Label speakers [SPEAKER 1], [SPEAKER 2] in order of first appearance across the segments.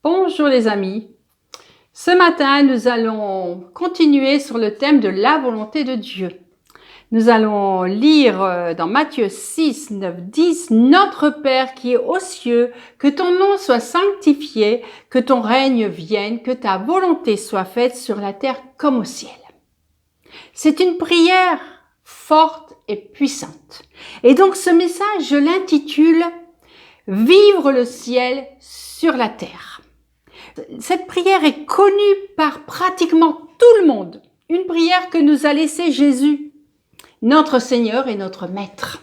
[SPEAKER 1] Bonjour les amis. Ce matin, nous allons continuer sur le thème de la volonté de Dieu. Nous allons lire dans Matthieu 6, 9, 10, « Notre Père qui est aux cieux, que ton nom soit sanctifié, que ton règne vienne, que ta volonté soit faite sur la terre comme au ciel. » C'est une prière forte et puissante. Et donc ce message, je l'intitule « Vivre le ciel sur la terre ». Cette prière est connue par pratiquement tout le monde. Une prière que nous a laissée Jésus, notre Seigneur et notre Maître.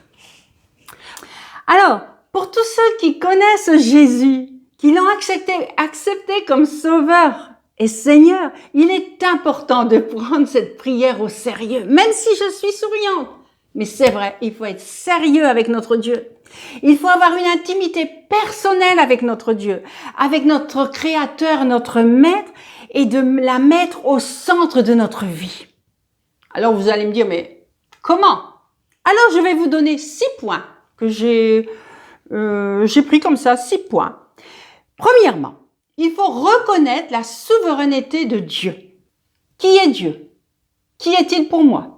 [SPEAKER 1] Alors, pour tous ceux qui connaissent Jésus, qui l'ont accepté comme Sauveur et Seigneur, il est important de prendre cette prière au sérieux, même si je suis souriante. Mais c'est vrai, il faut être sérieux avec notre Dieu. Il faut avoir une intimité personnelle avec notre Dieu, avec notre Créateur, notre Maître, et de la mettre au centre de notre vie. Alors vous allez me dire, mais comment? Alors je vais vous donner 6 points que j'ai pris comme ça, 6 points. Premièrement, il faut reconnaître la souveraineté de Dieu. Qui est Dieu? Qui est-il pour moi?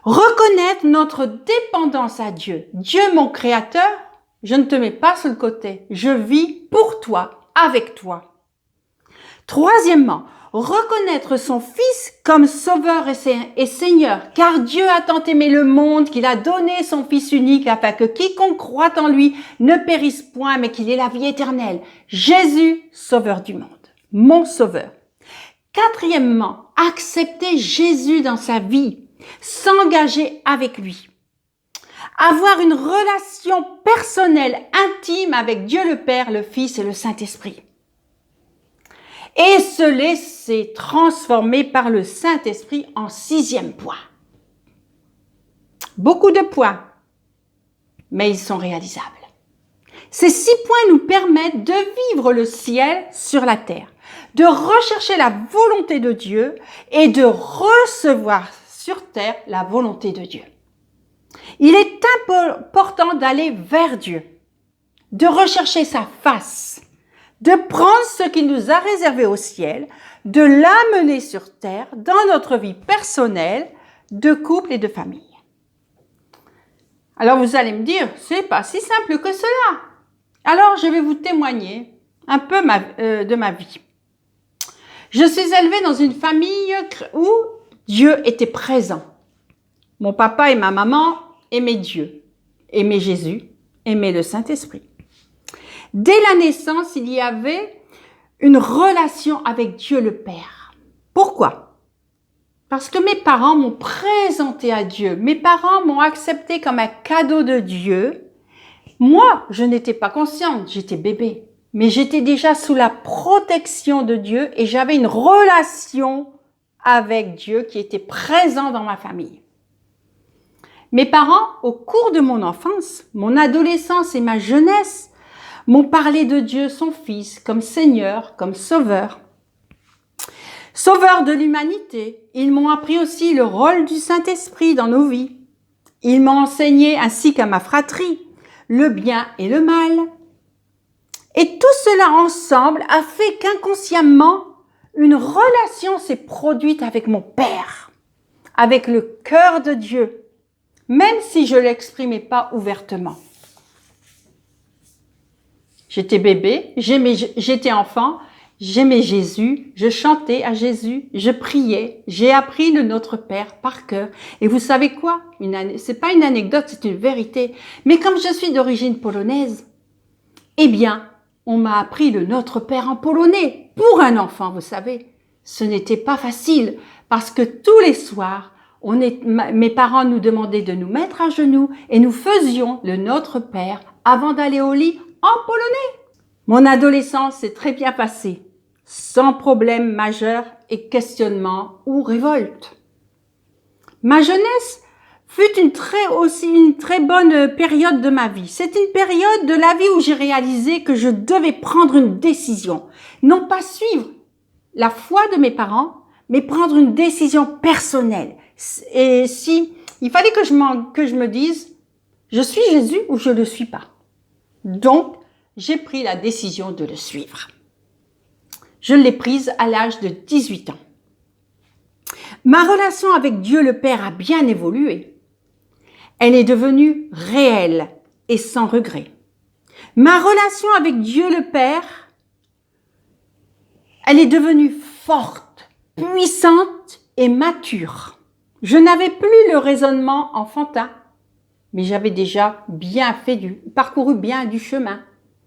[SPEAKER 1] Reconnaître notre dépendance à Dieu. Dieu, mon Créateur, je ne te mets pas sur le côté. Je vis pour toi, avec toi. Troisièmement, reconnaître son Fils comme Sauveur et Seigneur, car Dieu a tant aimé le monde qu'il a donné son Fils unique afin que quiconque croit en lui ne périsse point, mais qu'il ait la vie éternelle. Jésus, Sauveur du monde, mon Sauveur. Quatrièmement, accepter Jésus dans sa vie. S'engager avec lui, avoir une relation personnelle, intime avec Dieu le Père, le Fils et le Saint-Esprit. Et se laisser transformer par le Saint-Esprit en 6e point. Beaucoup de points, mais ils sont réalisables. Ces 6 points nous permettent de vivre le ciel sur la terre, de rechercher la volonté de Dieu et de recevoir sur terre la volonté de Dieu. Il est important d'aller vers Dieu, de rechercher sa face, de prendre ce qu'il nous a réservé au ciel, de l'amener sur terre dans notre vie personnelle, de couple et de famille. Alors vous allez me dire, c'est pas si simple que cela. Alors je vais vous témoigner un peu de ma vie. Je suis élevée dans une famille où Dieu était présent. Mon papa et ma maman aimaient Dieu, aimaient Jésus, aimaient le Saint-Esprit. Dès la naissance, il y avait une relation avec Dieu le Père. Pourquoi? Parce que mes parents m'ont présenté à Dieu. Mes parents m'ont accepté comme un cadeau de Dieu. Moi, je n'étais pas consciente, j'étais bébé. Mais j'étais déjà sous la protection de Dieu et j'avais une relation avec Dieu qui était présent dans ma famille. Mes parents, au cours de mon enfance, mon adolescence et ma jeunesse, m'ont parlé de Dieu, son Fils, comme Seigneur, comme Sauveur. Sauveur de l'humanité, ils m'ont appris aussi le rôle du Saint-Esprit dans nos vies. Ils m'ont enseigné, ainsi qu'à ma fratrie, le bien et le mal. Et tout cela ensemble a fait qu'inconsciemment, une relation s'est produite avec mon Père, avec le cœur de Dieu, même si je ne l'exprimais pas ouvertement. J'étais bébé, j'étais enfant, j'aimais Jésus, je chantais à Jésus, je priais, j'ai appris le Notre Père par cœur. Et vous savez quoi? C'est pas une anecdote, c'est une vérité. Mais comme je suis d'origine polonaise, eh bien, on m'a appris le Notre Père en polonais. Pour un enfant, vous savez, ce n'était pas facile parce que tous les soirs, mes parents nous demandaient de nous mettre à genoux et nous faisions le Notre Père avant d'aller au lit en polonais. Mon adolescence s'est très bien passée, sans problème majeur et questionnement ou révolte. Ma jeunesse fut une très bonne période de ma vie. C'est une période de la vie où j'ai réalisé que je devais prendre une décision. Non pas suivre la foi de mes parents, mais prendre une décision personnelle. Et il fallait que je me dise, je suis Jésus ou je ne le suis pas. Donc, j'ai pris la décision de le suivre. Je l'ai prise à l'âge de 18 ans. Ma relation avec Dieu le Père a bien évolué. Elle est devenue réelle et sans regret. Ma relation avec Dieu le Père, elle est devenue forte, puissante et mature. Je n'avais plus le raisonnement enfantin, mais j'avais déjà parcouru bien du chemin.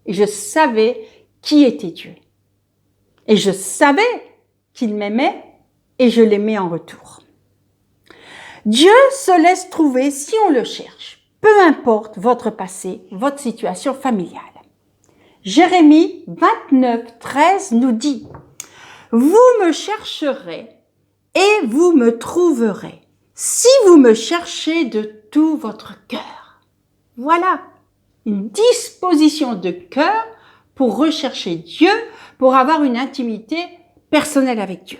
[SPEAKER 1] Et je savais qui était Dieu. Et je savais qu'il m'aimait et je l'aimais en retour. Dieu se laisse trouver si on le cherche, peu importe votre passé, votre situation familiale. Jérémie 29, 13 nous dit « Vous me chercherez et vous me trouverez, si vous me cherchez de tout votre cœur. » Voilà, une disposition de cœur pour rechercher Dieu, pour avoir une intimité personnelle avec Dieu.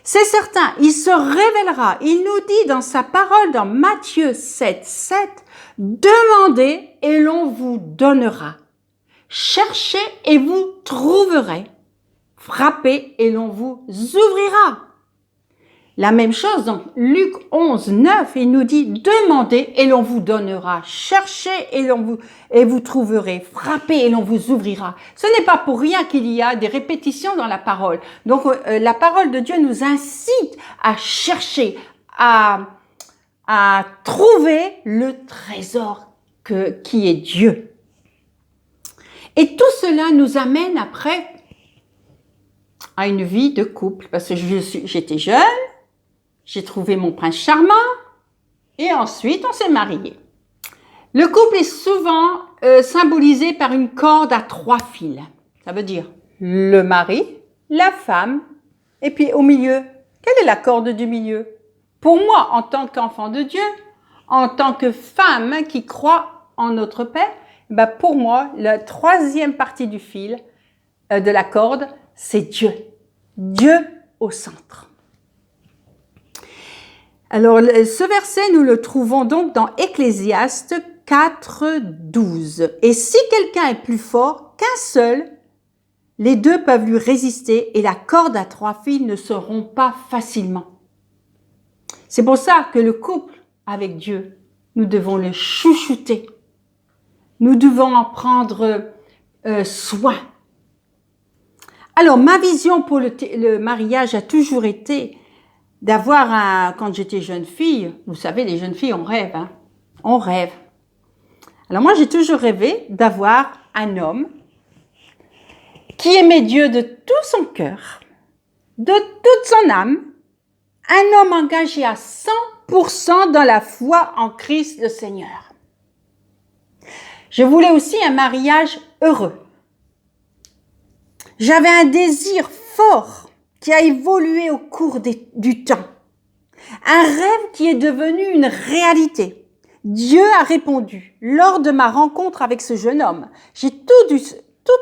[SPEAKER 1] C'est certain, il se révélera, il nous dit dans sa parole dans Matthieu 7, 7, « Demandez et l'on vous donnera. Cherchez et vous trouverez. Frappez et l'on vous ouvrira. » La même chose dans Luc 11, 9, il nous dit « Demandez et l'on vous donnera. Cherchez et vous trouverez. Frappez et l'on vous ouvrira. » Ce n'est pas pour rien qu'il y a des répétitions dans la parole. Donc la parole de Dieu nous incite à chercher, à trouver le trésor qui est Dieu. Et tout cela nous amène après à une vie de couple. Parce que j'étais jeune, j'ai trouvé mon prince charmant et ensuite on s'est mariés. Le couple est souvent symbolisé par une corde à 3 fils. Ça veut dire le mari, la femme et puis au milieu. Quelle est la corde du milieu? Pour moi, en tant qu'enfant de Dieu, en tant que femme qui croit en notre Père, pour moi, la 3e partie du fil de la corde, c'est Dieu. Dieu au centre. Alors, ce verset, nous le trouvons donc dans Ecclésiaste 4, 12. « Et si quelqu'un est plus fort qu'un seul, les 2 peuvent lui résister et la corde à 3 fils ne se rompt pas facilement. » C'est pour ça que le couple avec Dieu, nous devons le chouchouter. Nous devons en prendre soin. Alors, ma vision pour le mariage a toujours été d'avoir quand j'étais jeune fille, vous savez, les jeunes filles, on rêve, hein? On rêve. Alors moi, j'ai toujours rêvé d'avoir un homme qui aimait Dieu de tout son cœur, de toute son âme, un homme engagé à 100% dans la foi en Christ le Seigneur. Je voulais aussi un mariage heureux. J'avais un désir fort qui a évolué au cours du temps. Un rêve qui est devenu une réalité. Dieu a répondu lors de ma rencontre avec ce jeune homme. J'ai tout de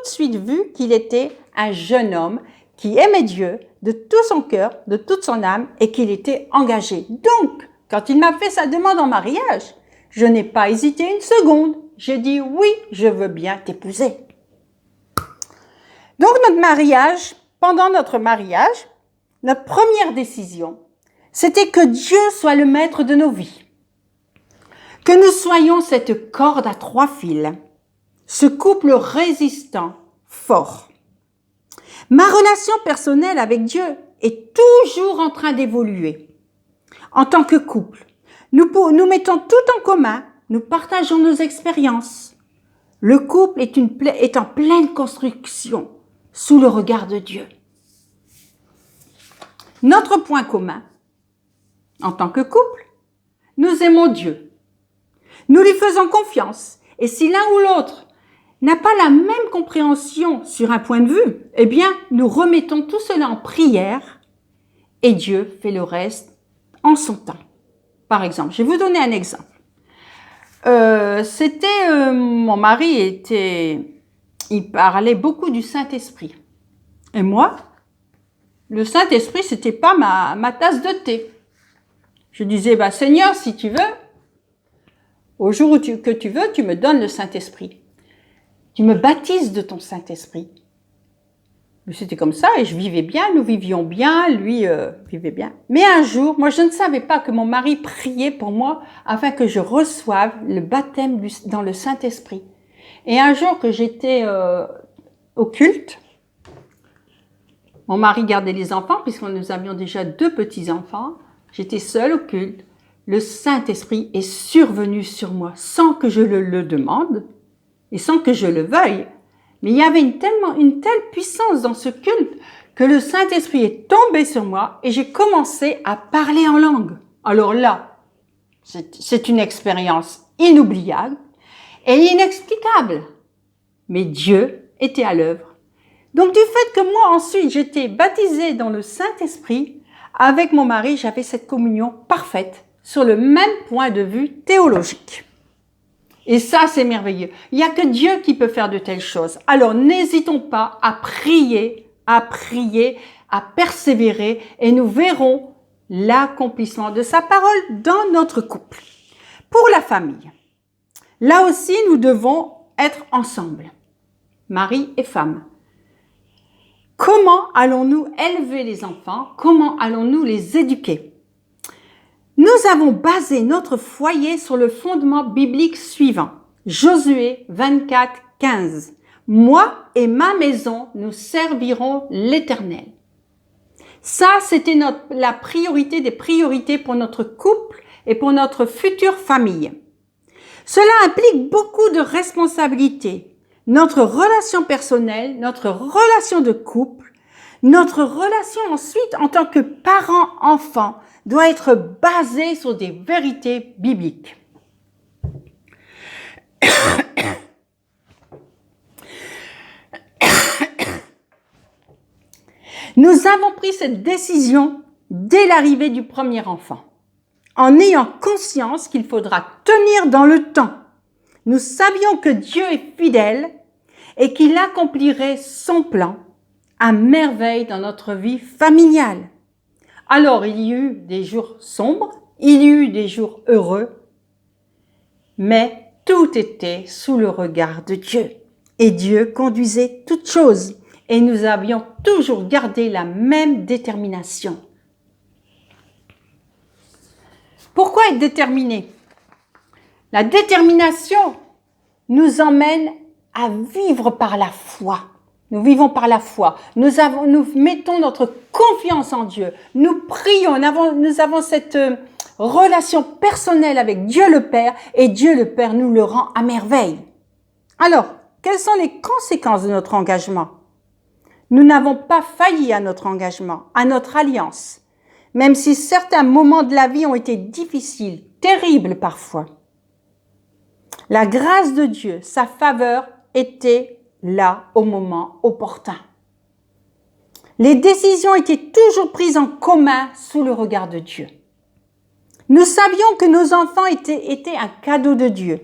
[SPEAKER 1] suite vu qu'il était un jeune homme qui aimait Dieu de tout son cœur, de toute son âme et qu'il était engagé. Donc, quand il m'a fait sa demande en mariage, je n'ai pas hésité une seconde. J'ai dit oui, je veux bien t'épouser. Donc pendant notre mariage, notre première décision, c'était que Dieu soit le maître de nos vies. Que nous soyons cette corde à 3 fils, ce couple résistant, fort. Ma relation personnelle avec Dieu est toujours en train d'évoluer. En tant que couple, nous mettons tout en commun, nous partageons nos expériences. Le couple est en pleine construction sous le regard de Dieu. Notre point commun, en tant que couple, nous aimons Dieu. Nous lui faisons confiance. Et si l'un ou l'autre n'a pas la même compréhension sur un point de vue, eh bien, nous remettons tout cela en prière et Dieu fait le reste en son temps. Par exemple, je vais vous donner un exemple. Mon mari il parlait beaucoup du Saint-Esprit. Et moi, le Saint-Esprit, c'était pas ma tasse de thé. Je disais, Seigneur, si tu veux, au jour que tu veux, tu me donnes le Saint-Esprit. Tu me baptises de ton Saint-Esprit. Mais c'était comme ça et je vivais bien, nous vivions bien, lui vivait bien. Mais un jour, moi je ne savais pas que mon mari priait pour moi afin que je reçoive le baptême dans le Saint-Esprit. Et un jour que j'étais au culte, mon mari gardait les enfants puisque nous avions déjà 2 petits-enfants. J'étais seule au culte. Le Saint-Esprit est survenu sur moi sans que je le demande et sans que je le veuille. Mais il y avait une telle puissance dans ce culte que le Saint-Esprit est tombé sur moi et j'ai commencé à parler en langue. Alors là, c'est une expérience inoubliable et inexplicable. Mais Dieu était à l'œuvre. Donc du fait que moi ensuite j'étais baptisée dans le Saint-Esprit, avec mon mari, j'avais cette communion parfaite sur le même point de vue théologique. Et ça, c'est merveilleux. Il n'y a que Dieu qui peut faire de telles choses. Alors, n'hésitons pas à prier, à persévérer, et nous verrons l'accomplissement de sa parole dans notre couple. Pour la famille, là aussi, nous devons être ensemble, mari et femme. Comment allons-nous élever les enfants? Comment allons-nous les éduquer? Nous avons basé notre foyer sur le fondement biblique suivant. Josué 24, 15. Moi et ma maison, nous servirons l'Éternel. Ça, c'était la priorité des priorités pour notre couple et pour notre future famille. Cela implique beaucoup de responsabilités. Notre relation personnelle, notre relation de couple, notre relation ensuite en tant que parent-enfant doit être basée sur des vérités bibliques. Nous avons pris cette décision dès l'arrivée du premier enfant, en ayant conscience qu'il faudra tenir dans le temps. Nous savions que Dieu est fidèle et qu'il accomplirait son plan à merveille dans notre vie familiale. Alors, il y a eu des jours sombres, il y a eu des jours heureux, mais tout était sous le regard de Dieu. Et Dieu conduisait toutes choses. Et nous avions toujours gardé la même détermination. Pourquoi être déterminé? La détermination nous emmène à vivre par la foi. Nous vivons par la foi. Nous mettons notre confiance en Dieu. Nous prions. Nous avons cette relation personnelle avec Dieu le Père et Dieu le Père nous le rend à merveille. Alors, quelles sont les conséquences de notre engagement? Nous n'avons pas failli à notre engagement, à notre alliance, même si certains moments de la vie ont été difficiles, terribles parfois. La grâce de Dieu, sa faveur était là au moment opportun. Les décisions étaient toujours prises en commun sous le regard de Dieu. Nous savions que nos enfants étaient un cadeau de Dieu.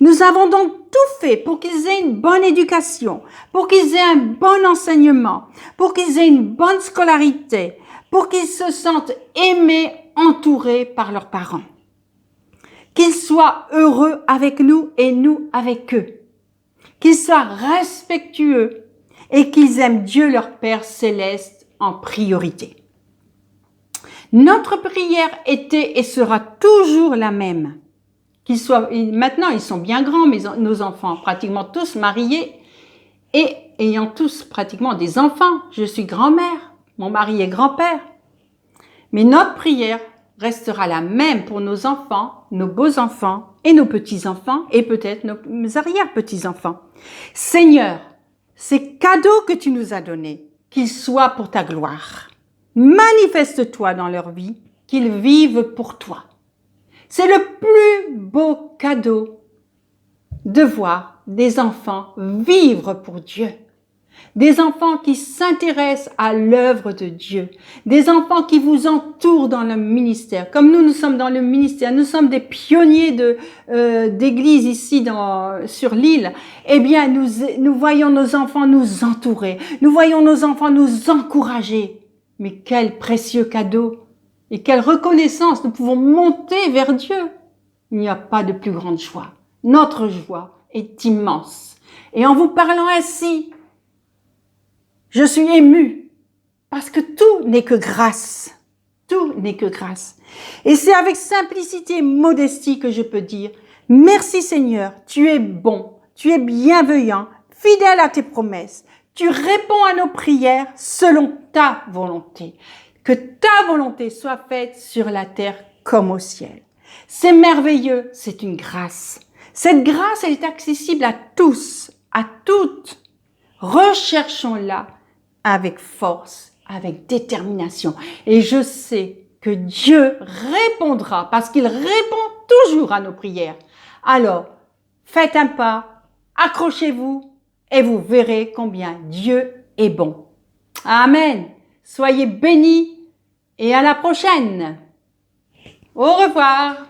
[SPEAKER 1] Nous avons donc tout fait pour qu'ils aient une bonne éducation, pour qu'ils aient un bon enseignement, pour qu'ils aient une bonne scolarité, pour qu'ils se sentent aimés, entourés par leurs parents. Qu'ils soient heureux avec nous et nous avec eux. Qu'ils soient respectueux et qu'ils aiment Dieu leur Père céleste en priorité. Notre prière était et sera toujours la même. Maintenant, ils sont bien grands, nos enfants, pratiquement tous mariés et ayant tous pratiquement des enfants. Je suis grand-mère, mon mari est grand-père. Mais notre prière restera la même pour nos enfants, nos beaux-enfants et nos petits-enfants et peut-être nos arrière-petits-enfants. Seigneur, ces cadeaux que tu nous as donnés, qu'ils soient pour ta gloire. Manifeste-toi dans leur vie, qu'ils vivent pour toi. C'est le plus beau cadeau de voir des enfants vivre pour Dieu. Des enfants qui s'intéressent à l'œuvre de Dieu. Des enfants qui vous entourent dans le ministère. Comme nous sommes dans le ministère, nous sommes des pionniers d'église ici sur l'île. Eh bien, nous voyons nos enfants nous entourer. Nous voyons nos enfants nous encourager. Mais quel précieux cadeau! Et quelle reconnaissance, nous pouvons monter vers Dieu. Il n'y a pas de plus grande joie. Notre joie est immense. Et en vous parlant ainsi, Je suis émue parce que tout n'est que grâce. Tout n'est que grâce. Et c'est avec simplicité et modestie que je peux dire, merci Seigneur, tu es bon, tu es bienveillant, fidèle à tes promesses. Tu réponds à nos prières selon ta volonté. Que ta volonté soit faite sur la terre comme au ciel. C'est merveilleux, c'est une grâce. Cette grâce, elle est accessible à tous, à toutes. Recherchons-la avec force, avec détermination. Et je sais que Dieu répondra parce qu'il répond toujours à nos prières. Alors, faites un pas, accrochez-vous et vous verrez combien Dieu est bon. Amen. Soyez bénis et à la prochaine. Au revoir.